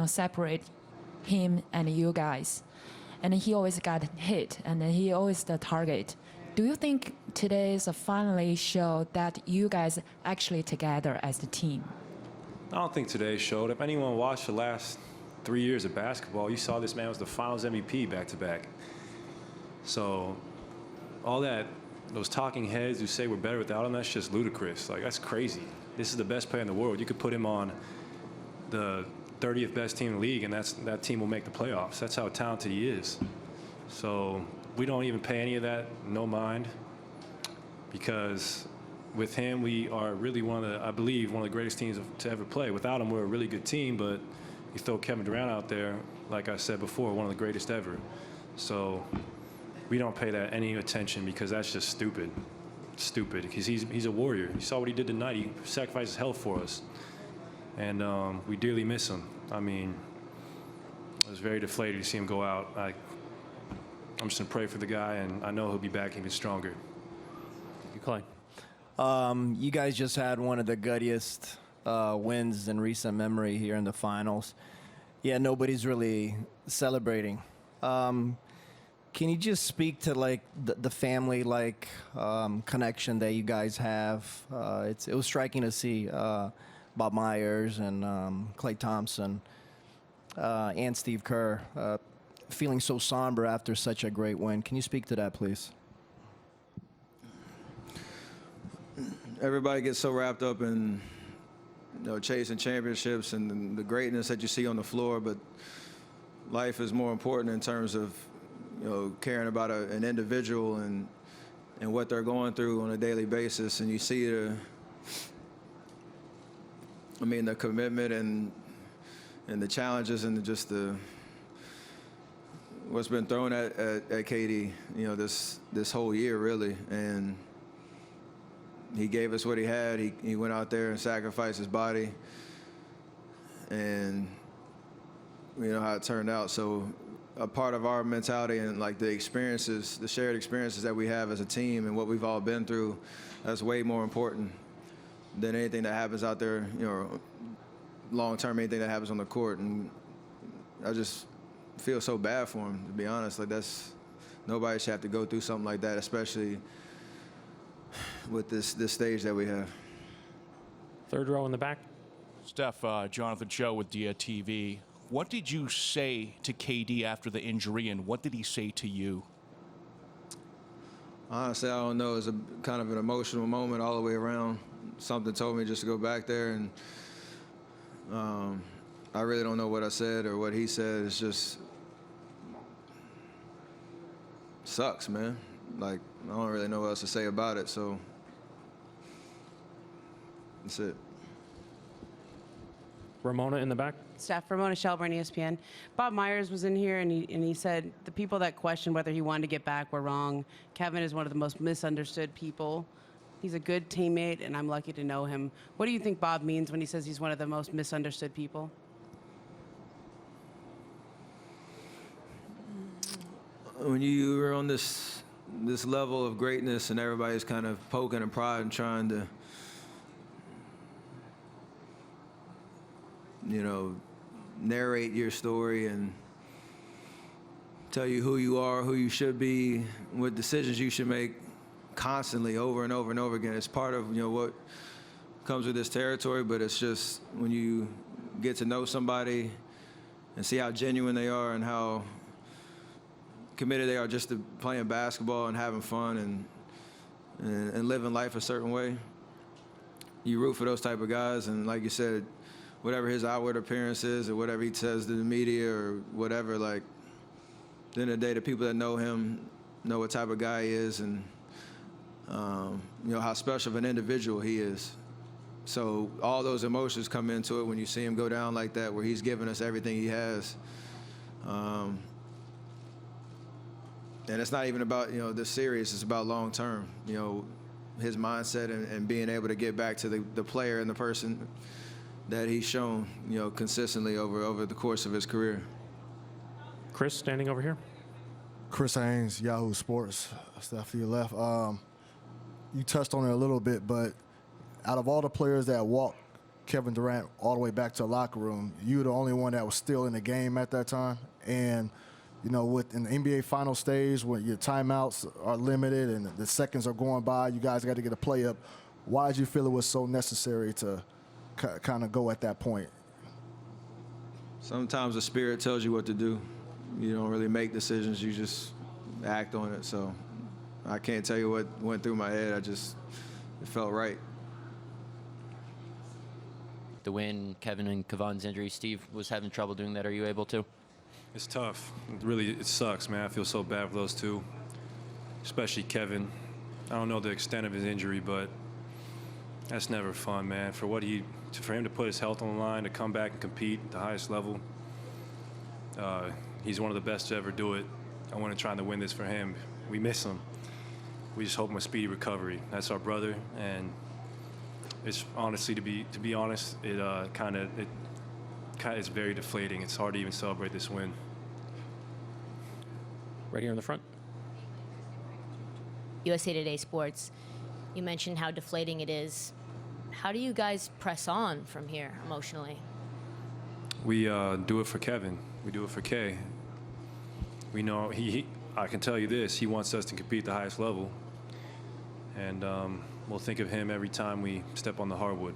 separate him and you guys. And he always got hit, and he always the target. Do you think today's finally show that you guys actually together as the team? I don't think today showed. If anyone watched the last 3 years of basketball, you saw this man was the Finals MVP back-to-back. So all that, those talking heads who say we're better without him, that's just ludicrous. Like, that's crazy. This is the best player in the world. You could put him on the 30th best team in the league, and that team will make the playoffs. That's how talented he is. So we don't even pay any of that no mind, because with him, we are really I believe, one of the greatest teams to ever play. Without him, we're a really good team, but you throw Kevin Durant out there, like I said before, one of the greatest ever. So we don't pay that any attention, because that's just stupid. Stupid, because he's a warrior. You saw what he did tonight. He sacrificed his health for us. And we dearly miss him. I mean, I was very deflated to see him go out. I'm just going to pray for the guy, and I know he'll be back even stronger. Thank you, Klay. You guys just had one of the guttiest wins in recent memory here in the finals. Yeah, nobody's really celebrating. Can you just speak to like the family connection that you guys have? It was striking to see Bob Myers and Klay Thompson and Steve Kerr feeling so somber after such a great win. Can you speak to that, please? Everybody gets so wrapped up in chasing championships and the greatness that you see on the floor, but life is more important in terms of caring about an individual and what they're going through on a daily basis. And you see the commitment and the challenges and just what's been thrown at KD, this whole year really. And he gave us what he had. He went out there and sacrificed his body, and you know how it turned out. So a part of our mentality and like the experiences, the shared experiences that we have as a team and what we've all been through, that's way more important than anything that happens out there, long term, anything that happens on the court. And I just feel so bad for him, to be honest. Like, nobody should have to go through something like that, especially with this stage that we have. Third row in the back. Steph, Jonathan Cho with DIA-TV. What did you say to KD after the injury, and what did he say to you? Honestly, I don't know. It was kind of an emotional moment all the way around. Something told me just to go back there, and I really don't know what I said or what he said. It's just sucks, man. Like, I don't really know what else to say about it, so that's it. Ramona in the back. Steph, Ramona Shelburne, ESPN. Bob Myers was in here, and he said the people that questioned whether he wanted to get back were wrong. Kevin is one of the most misunderstood people. He's a good teammate, and I'm lucky to know him. What do you think Bob means when he says he's one of the most misunderstood people? When you are on this level of greatness and everybody's kind of poking and prodding and trying to, narrate your story and tell you who you are, who you should be, what decisions you should make constantly over and over and over again. It's part of, what comes with this territory, but it's just when you get to know somebody and see how genuine they are and how committed they are just to playing basketball and having fun and living life a certain way, you root for those type of guys. And like you said, whatever his outward appearance is or whatever he says to the media or whatever, like, at the end of the day, the people that know him know what type of guy he is and, how special of an individual he is. So all those emotions come into it when you see him go down like that, where he's giving us everything he has. And it's not even about, this series, it's about long term. His mindset and being able to get back to the player and the person that he's shown, consistently over the course of his career. Chris, standing over here. Chris Haynes, Yahoo Sports. Steph, to your left. You touched on it a little bit, but out of all the players that walked Kevin Durant all the way back to the locker room. You were the only one that was still in the game at that time. And, you know, with in the NBA final stage, when your timeouts are limited and the seconds are going by, you guys got to get a play up. Why did you feel it was so necessary to kind of go at that point? Sometimes the spirit tells you what to do. You don't really make decisions, you just act on it. So I can't tell you what went through my head. It felt right. The win, Kevin and Kevon's injury, Steve was having trouble doing that. Are you able to? It's tough. It sucks, man. I feel so bad for those two, especially Kevin. I don't know the extent of his injury, but that's never fun, man. For him to put his health on the line, to come back and compete at the highest level, he's one of the best to ever do it. I want to try to win this for him. We miss him. We just hope him a speedy recovery. That's our brother, and it's honestly, to be honest, it's very deflating. It's hard to even celebrate this win. Right here in the front. USA Today Sports, you mentioned how deflating it is. How do you guys press on from here emotionally? We do it for Kevin. We do it for K. We know I can tell you this, he wants us to compete at the highest level. And we'll think of him every time we step on the hardwood.